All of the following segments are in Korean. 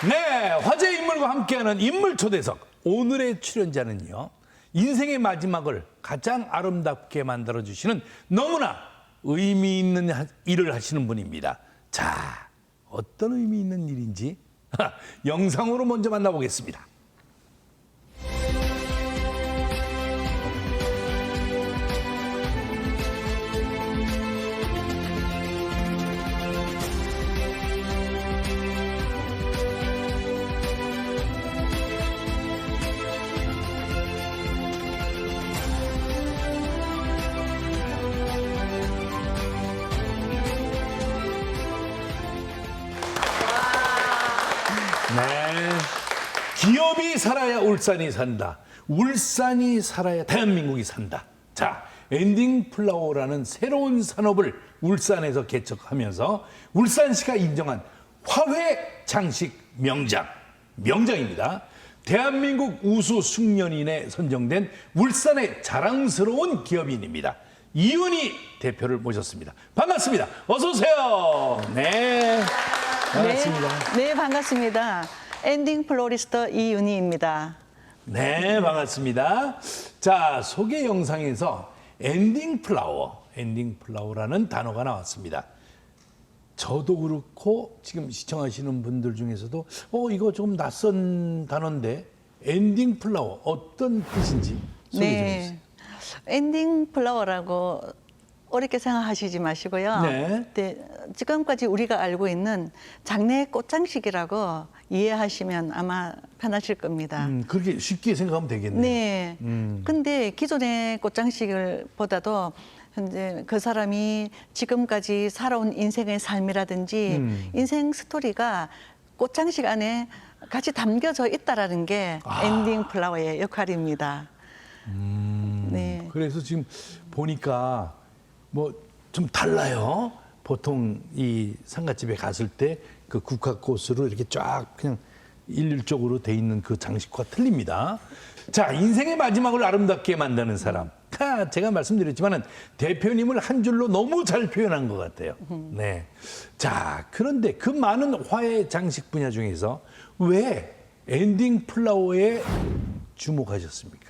네, 화제 인물과 함께하는 인물 초대석. 오늘의 출연자는요, 인생의 마지막을 가장 아름답게 만들어주시는 너무나 의미 있는 일을 하시는 분입니다. 자, 어떤 의미 있는 일인지 영상으로 먼저 만나보겠습니다. 네, 기업이 살아야 울산이 산다. 울산이 살아야 대한민국이 산다. 자, 엔딩플라워라는 새로운 산업을 울산에서 개척하면서 울산시가 인정한 화훼 장식 명장입니다. 대한민국 우수 숙련인에 선정된 울산의 자랑스러운 기업인입니다. 이윤희 대표를 모셨습니다. 반갑습니다. 어서 오세요. 네. 반갑습니다. 네, 반갑습니다. 엔딩 플로리스트 이윤희입니다. 네, 반갑습니다. 자, 소개 영상에서 엔딩 플라워라는 단어가 나왔습니다. 저도 그렇고 지금 시청하시는 분들 중에서도 이거 좀 낯선 단어인데 엔딩 플라워 어떤 뜻인지 소개 좀 해주세요. 엔딩 플라워라고 어렵게 생각하시지 마시고요. 네. 지금까지 우리가 알고 있는 장례 꽃장식이라고 이해하시면 아마 편하실 겁니다. 그렇게 쉽게 생각하면 되겠네요. 네. 근데 기존의 꽃장식을 보다도 현재 그 사람이 지금까지 살아온 인생의 삶이라든지 인생 스토리가 꽃장식 안에 같이 담겨져 있다라는 게 엔딩 플라워의 역할입니다. 네. 그래서 지금 보니까 뭐 좀 달라요. 보통 이 상가집에 갔을 때 그 국화꽃으로 이렇게 쫙 그냥 일률적으로 돼 있는 그 장식과 틀립니다. 자, 인생의 마지막을 아름답게 만드는 사람. 제가 말씀드렸지만은 대표님을 한 줄로 너무 잘 표현한 것 같아요. 네. 자, 그런데 그 많은 화훼 장식 분야 중에서 왜 엔딩 플라워에 주목하셨습니까?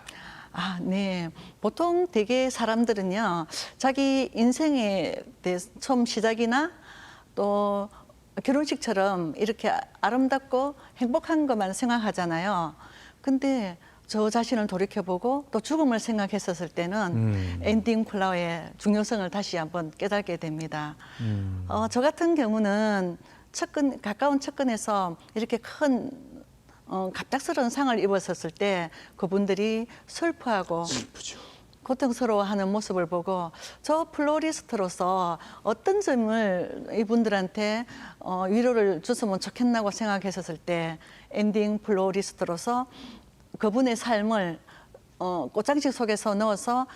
네. 보통 되게 사람들은요, 자기 인생에 대해서 처음 시작이나 또 결혼식처럼 이렇게 아름답고 행복한 것만 생각하잖아요. 근데 저 자신을 돌이켜보고 또 죽음을 생각했었을 때는 엔딩 플라워의 중요성을 다시 한번 깨닫게 됩니다. 저 같은 경우는 가까운 측근에서 이렇게 큰 갑작스러운 상을 입었었을 때 그분들이 슬퍼하고 고통스러워하는 모습을 보고 저 플로리스트로서 어떤 점을 이분들한테 위로를 줬으면 좋겠나고 생각했었을 때 엔딩 플로리스트로서 그분의 삶을 꽃장식 속에서 넣어서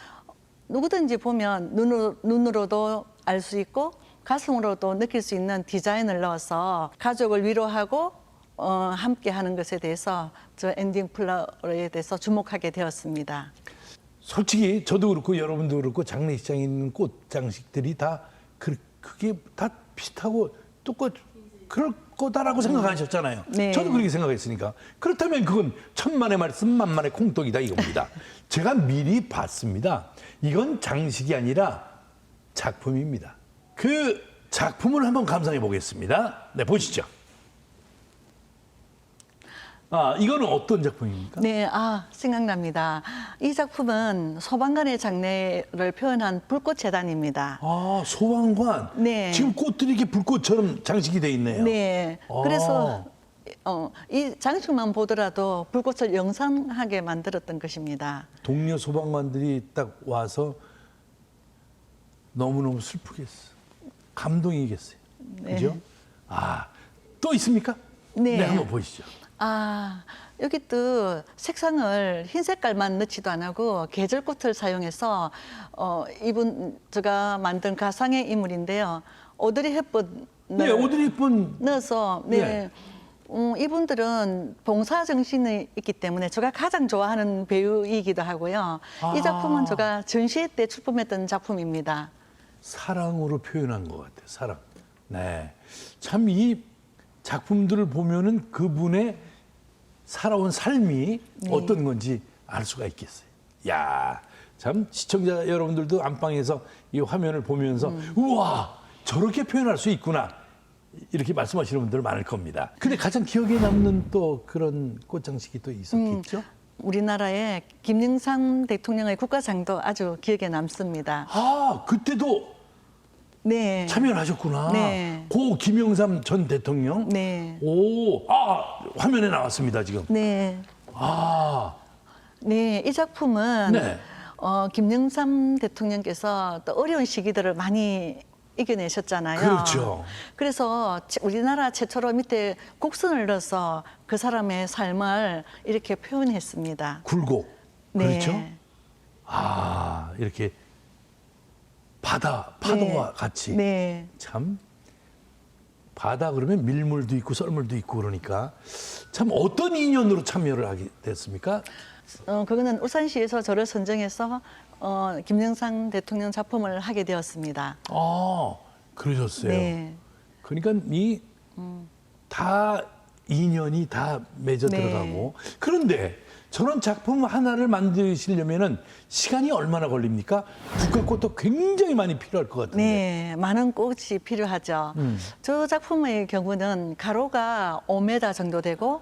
누구든지 보면 눈으로도 알 수 있고 가슴으로도 느낄 수 있는 디자인을 넣어서 가족을 위로하고 함께 하는 것에 대해서 저 엔딩 플라워에 대해서 주목하게 되었습니다. 솔직히 저도 그렇고 여러분도 그렇고 장례식장에 있는 꽃 장식들이 다 그게 다 비슷하고 그럴 거다라고 생각하셨잖아요. 네. 저도 그렇게 생각했으니까. 그렇다면 그건 천만의 말씀 만만의 콩떡이다 이겁니다. 제가 미리 봤습니다. 이건 장식이 아니라 작품입니다. 그 작품을 한번 감상해 보겠습니다. 네, 보시죠. 이거는 어떤 작품입니까? 네, 생각납니다. 이 작품은 소방관의 장례를 표현한 불꽃재단입니다. 소방관. 네. 지금 꽃들이 이렇게 불꽃처럼 장식이 돼 있네요. 네. 그래서 이 장식만 보더라도 불꽃을 영상하게 만들었던 것입니다. 동료 소방관들이 딱 와서 너무너무 슬프겠어. 감동이겠어요. 네. 그죠? 또 있습니까? 네. 네, 한번 보시죠. 여기 또 색상을 흰 색깔만 넣지도 안 하고 계절꽃을 사용해서 제가 만든 가상의 인물인데요. 오드리 헵번을 네, 오드리 헵번 넣어서 네. 이분들은 봉사 정신이 있기 때문에 제가 가장 좋아하는 배우이기도 하고요. 이 작품은 제가 전시회 때 출품했던 작품입니다. 사랑으로 표현한 것 같아요. 사랑. 네. 참 이 작품들을 보면은 그분의 살아온 삶이 네. 어떤 건지 알 수가 있겠어요. 야, 참 시청자 여러분들도 안방에서 이 화면을 보면서 우와, 저렇게 표현할 수 있구나. 이렇게 말씀하시는 분들 많을 겁니다. 근데 가장 기억에 남는 또 그런 꽃장식이 또 있었겠죠? 우리나라의 김영삼 대통령의 국가장도 아주 기억에 남습니다. 아, 그때도 네. 참여를 하셨구나. 네. 고 김영삼 전 대통령. 네. 오, 화면에 나왔습니다, 지금. 네. 아, 네. 이 작품은 네. 김영삼 대통령께서 또 어려운 시기들을 많이 이겨내셨잖아요. 그렇죠. 그래서 우리나라 최초로 밑에 곡선을 넣어서 그 사람의 삶을 이렇게 표현했습니다. 굴곡. 네. 그렇죠? 아, 이렇게 파도와 같이. 네. 참, 바다 그러면 밀물도 있고 썰물도 있고 그러니까 참 어떤 인연으로 참여를 하게 됐습니까? 그거는 울산시에서 저를 선정해서 김영삼 대통령 작품을 하게 되었습니다. 아, 그러셨어요. 네. 그러니까 다 인연이 다 맺어 네. 들어가고. 그런데 저런 작품 하나를 만드시려면은 시간이 얼마나 걸립니까? 국화꽃도 굉장히 많이 필요할 것 같은데. 네, 많은 꽃이 필요하죠. 저 작품의 경우는 가로가 5m 정도 되고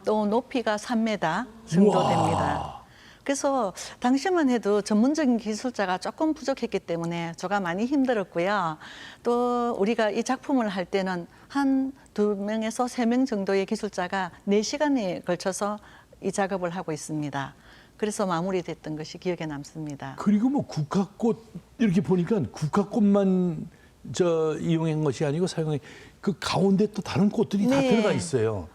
또 높이가 3m 정도 우와. 됩니다. 그래서 당시만 해도 전문적인 기술자가 조금 부족했기 때문에 제가 많이 힘들었고요. 또 우리가 이 작품을 할 때는 한 2명에서 3명 정도의 기술자가 4시간에 걸쳐서 이 작업을 하고 있습니다. 그래서 마무리됐던 것이 기억에 남습니다. 그리고 뭐 국화꽃 이렇게 보니까 국화꽃만 이용한 것이 아니고 사용해 그 가운데 또 다른 꽃들이 다 네. 들어가 있어요.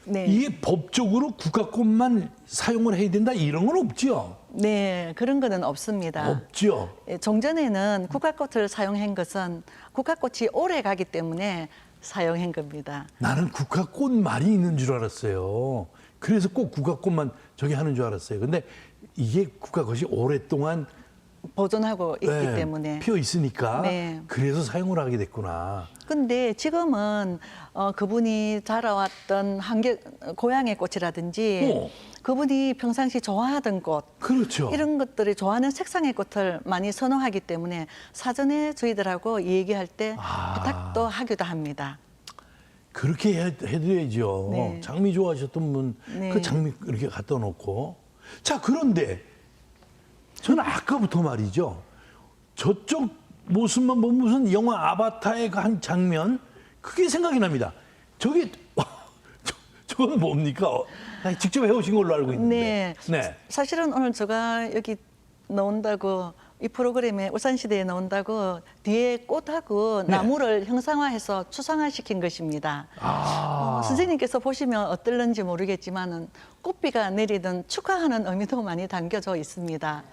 네. 이게 법적으로 국화꽃만 사용을 해야 된다 이런 건 없죠? 네, 그런 거는 없습니다. 없죠. 예, 종전에는 국화꽃을 사용한 것은 국화꽃이 오래 가기 때문에 사용한 겁니다. 나는 국화꽃말이 있는 줄 알았어요. 그래서 꼭 국화꽃만 저기 하는 줄 알았어요. 근데 이게 국화꽃이 오랫동안 보존하고 있기 네, 때문에. 피어 있으니까 네. 그래서 사용을 하게 됐구나. 근데 지금은 그분이 자라왔던 고향의 꽃이라든지 어. 그분이 평상시 좋아하던 꽃 그렇죠. 이런 것들이 좋아하는 색상의 꽃을 많이 선호하기 때문에 사전에 저희들하고 얘기할 때 부탁도 하기도 합니다. 그렇게 해드려야죠. 네. 장미 좋아하셨던 분, 네. 그 장미 이렇게 갖다 놓고. 자, 그런데 저는 아까부터 말이죠. 저쪽 모습만 보면 무슨 영화 아바타의 그 한 장면, 그게 생각이 납니다. 저게, 저건 뭡니까? 직접 해오신 걸로 알고 있는데. 네. 사실은 오늘 제가 여기 나온다고 이 프로그램에 울산시대에 나온다고 뒤에 꽃하고 네. 나무를 형상화해서 추상화시킨 것입니다. 선생님께서 보시면 어떨는지 모르겠지만은 꽃비가 내리든 축하하는 의미도 많이 담겨져 있습니다.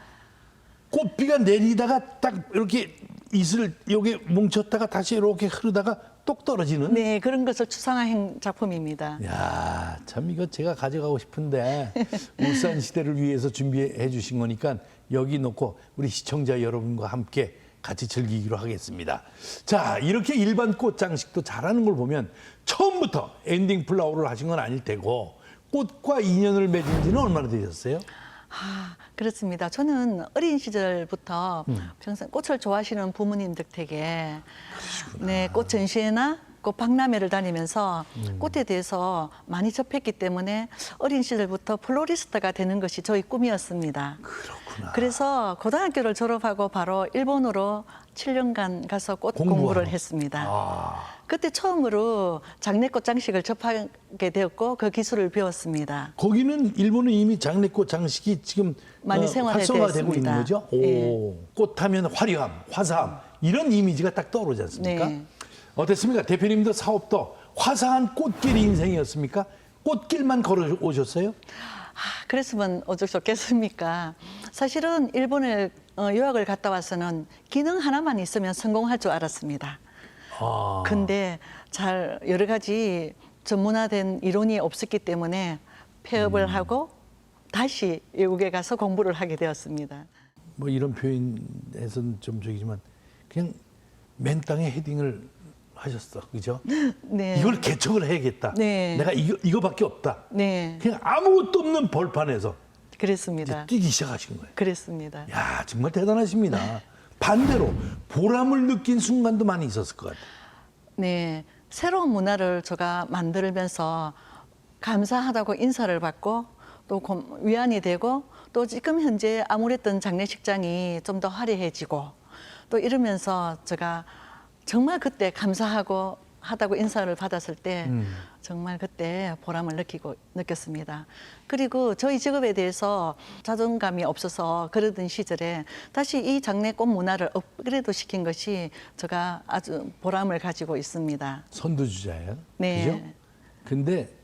꽃비가 내리다가 딱 이렇게 이슬 여기 뭉쳤다가 다시 이렇게 흐르다가 똑 떨어지는. 네, 그런 것을 추상화한 작품입니다. 야, 참 이거 제가 가져가고 싶은데 울산 시대를 위해서 준비해 주신 거니까 여기 놓고 우리 시청자 여러분과 함께 같이 즐기기로 하겠습니다. 자, 이렇게 일반 꽃 장식도 잘하는 걸 보면 처음부터 엔딩 플라워를 하신 건 아닐 테고 꽃과 인연을 맺은 지는 얼마나 되셨어요? 그렇습니다. 저는 어린 시절부터 평생 꽃을 좋아하시는 부모님들 댁에 네, 꽃 전시회나 꽃 박람회를 다니면서 꽃에 대해서 많이 접했기 때문에 어린 시절부터 플로리스트가 되는 것이 저희 꿈이었습니다. 그렇구나. 그래서 고등학교를 졸업하고 바로 일본으로 7년간 가서 꽃 공부하러. 공부를 했습니다. 그때 처음으로 장례꽃 장식을 접하게 되었고 그 기술을 배웠습니다. 거기는 일본은 이미 장례꽃 장식이 지금 많이 생활화되어 활성화되고 있는 있습니다. 거죠? 예. 오, 꽃하면 화려함, 화사함 이런 이미지가 딱 떠오르지 않습니까? 네. 어땠습니까? 대표님도 사업도 화사한 꽃길 인생이었습니까? 꽃길만 걸어 오셨어요? 그랬으면 어쩔 수 없겠습니까? 사실은 일본에 유학을 갔다 와서는 기능 하나만 있으면 성공할 줄 알았습니다. 근데 잘 여러 가지 전문화된 이론이 없었기 때문에 폐업을 하고 다시 외국에 가서 공부를 하게 되었습니다. 뭐 이런 표현에서는 좀 저기지만 그냥 맨 땅에 헤딩을 하셨어, 그죠? 네. 이걸 개척을 해야겠다. 네. 내가 이거밖에 없다. 네, 그냥 아무것도 없는 벌판에서 이제 그랬습니다. 뛰기 시작하신 거예요. 그랬습니다. 야, 정말 대단하십니다. 반대로 보람을 느낀 순간도 많이 있었을 것 같아요. 네, 새로운 문화를 제가 만들면서 감사하다고 인사를 받고 또 위안이 되고 또 지금 현재 아무랬던 장례식장이 좀 더 화려해지고 또 이러면서 제가 정말 그때 감사하고 하다고 인사를 받았을 때 정말 그때 보람을 느꼈습니다. 그리고 저희 직업에 대해서 자존감이 없어서 그러던 시절에 다시 이 장례꽃 문화를 업그레이드 시킨 것이 제가 아주 보람을 가지고 있습니다. 선두주자예요. 네. 그죠? 근데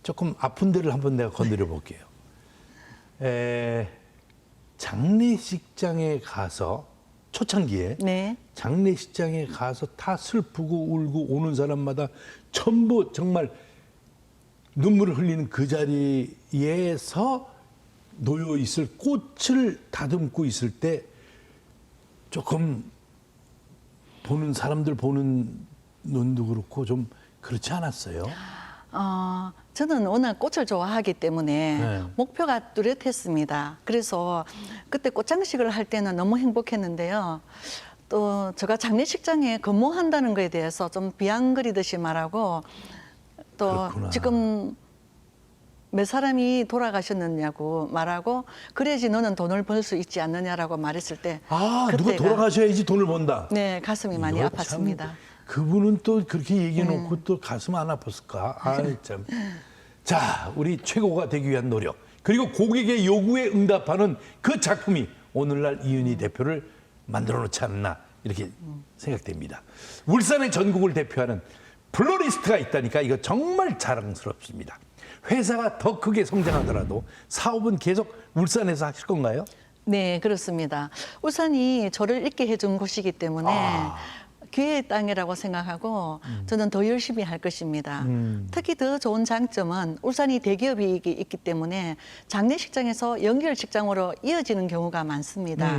조금 아픈 데를 한번 내가 건드려 볼게요. 장례식장에 가서 초창기에 네. 장례식장에 가서 다 슬프고 울고 오는 사람마다 전부 정말 눈물을 흘리는 그 자리에서 놓여 있을 꽃을 다듬고 있을 때 조금 보는 사람들 보는 눈도 그렇고 좀 그렇지 않았어요? 저는 워낙 꽃을 좋아하기 때문에 네. 목표가 뚜렷했습니다. 그래서 그때 꽃장식을 할 때는 너무 행복했는데요. 또 제가 장례식장에 근무한다는 거에 대해서 좀 비아냥거리듯이 말하고 또 그렇구나. 지금 몇 사람이 돌아가셨느냐고 말하고 그래야지 너는 돈을 벌 수 있지 않느냐라고 말했을 때 누가 돌아가셔야지 돈을 번다. 네, 가슴이 많이 이거 아팠습니다. 참, 그분은 또 그렇게 얘기해놓고 또 가슴 안 아팠을까? 아이 참. 자, 우리 최고가 되기 위한 노력 그리고 고객의 요구에 응답하는 그 작품이 오늘날 이은희 대표를 만들어 놓지 않나 이렇게 생각됩니다. 울산의 전국을 대표하는 플로리스트가 있다니까 이거 정말 자랑스럽습니다. 회사가 더 크게 성장하더라도 사업은 계속 울산에서 하실 건가요? 네, 그렇습니다. 울산이 저를 있게 해준 곳이기 때문에 기회의 땅이라고 생각하고 저는 더 열심히 할 것입니다. 특히 더 좋은 장점은 울산이 대기업이 있기 때문에 장례식장에서 연결식장으로 이어지는 경우가 많습니다.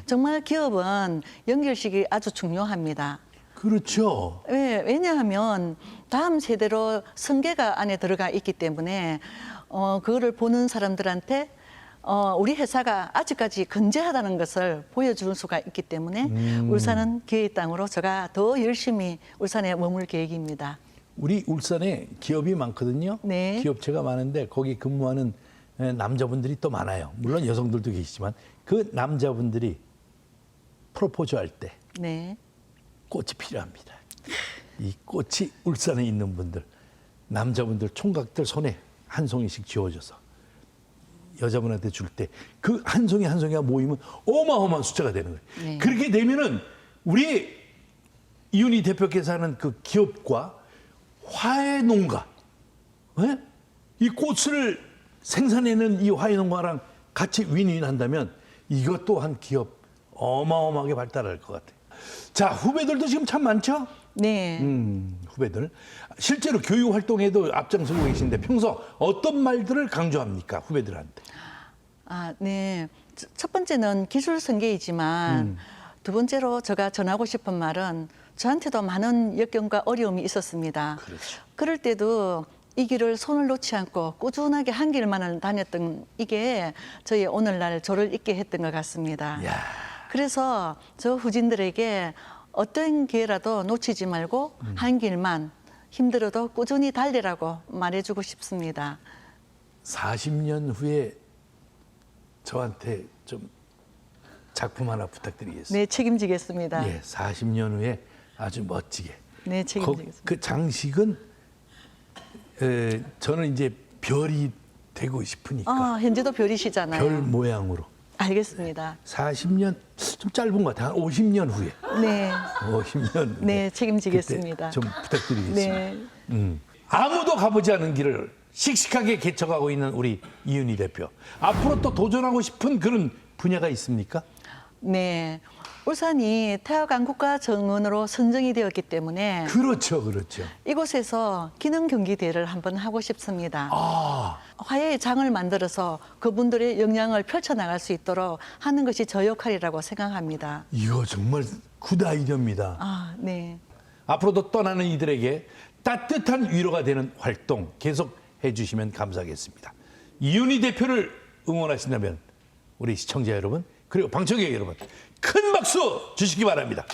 정말 기업은 연결식이 아주 중요합니다. 그렇죠. 왜냐하면 다음 세대로 승계가 안에 들어가 있기 때문에 그거를 보는 사람들한테 우리 회사가 아직까지 건재하다는 것을 보여줄 수가 있기 때문에 울산은 기회의 땅으로 제가 더 열심히 울산에 머물 계획입니다. 우리 울산에 기업이 많거든요. 네. 기업체가 많은데 거기 근무하는 남자분들이 또 많아요. 물론 여성들도 계시지만 그 남자분들이 프로포즈 할 때 네. 꽃이 필요합니다. 이 꽃이 울산에 있는 분들, 남자분들 총각들 손에 한 송이씩 쥐어줘서 여자분한테 줄 때 그 한 송이 한 송이가 모이면 어마어마한 숫자가 되는 거예요. 네. 그렇게 되면은 우리 이은희 대표께서 하는 그 기업과 화훼 농가, 이 꽃을 생산해내는 이 화훼 농가랑 같이 윈윈한다면 이것 또한 기업 어마어마하게 발달할 것 같아요. 자, 후배들도 지금 참 많죠? 네. 후배들. 실제로 교육 활동에도 앞장서고 계신데 평소 어떤 말들을 강조합니까? 후배들한테. 네. 첫 번째는 기술 승계이지만 두 번째로 제가 전하고 싶은 말은 저한테도 많은 역경과 어려움이 있었습니다. 그렇죠. 그럴 때도 이 길을 손을 놓지 않고 꾸준하게 한 길만을 다녔던 이게 저희 오늘날 저를 있게 했던 것 같습니다. 야. 그래서 저 후진들에게 어떤 기회라도 놓치지 말고 한 길만 힘들어도 꾸준히 달리라고 말해주고 싶습니다. 40년 후에 저한테 좀 작품 하나 부탁드리겠습니다. 네, 책임지겠습니다. 예, 40년 후에 아주 멋지게. 네, 책임지겠습니다. 그 장식은 저는 이제 별이 되고 싶으니까 현재도 별이시잖아요. 별 모양으로. 알겠습니다. 40년 좀 짧은 것 같아요. 한 50년 후에. 네, 50년. 네, 책임지겠습니다. 그때 좀 부탁드리겠습니다. 네. 아무도 가보지 않은 길을 씩씩하게 개척하고 있는 우리 이은희 대표. 앞으로 또 도전하고 싶은 그런 분야가 있습니까? 네. 울산이 태화강 국가정원으로 선정이 되었기 때문에 그렇죠, 그렇죠. 이곳에서 기능 경기 대회를 한번 하고 싶습니다. 아, 화해의 장을 만들어서 그분들의 역량을 펼쳐나갈 수 있도록 하는 것이 저 역할이라고 생각합니다. 이거 정말 굿 아이디어입니다. 네. 앞으로도 떠나는 이들에게 따뜻한 위로가 되는 활동 계속 해주시면 감사하겠습니다. 이윤희 대표를 응원하신다면 우리 시청자 여러분 그리고 방청객 여러분 큰 박수 주시기 바랍니다.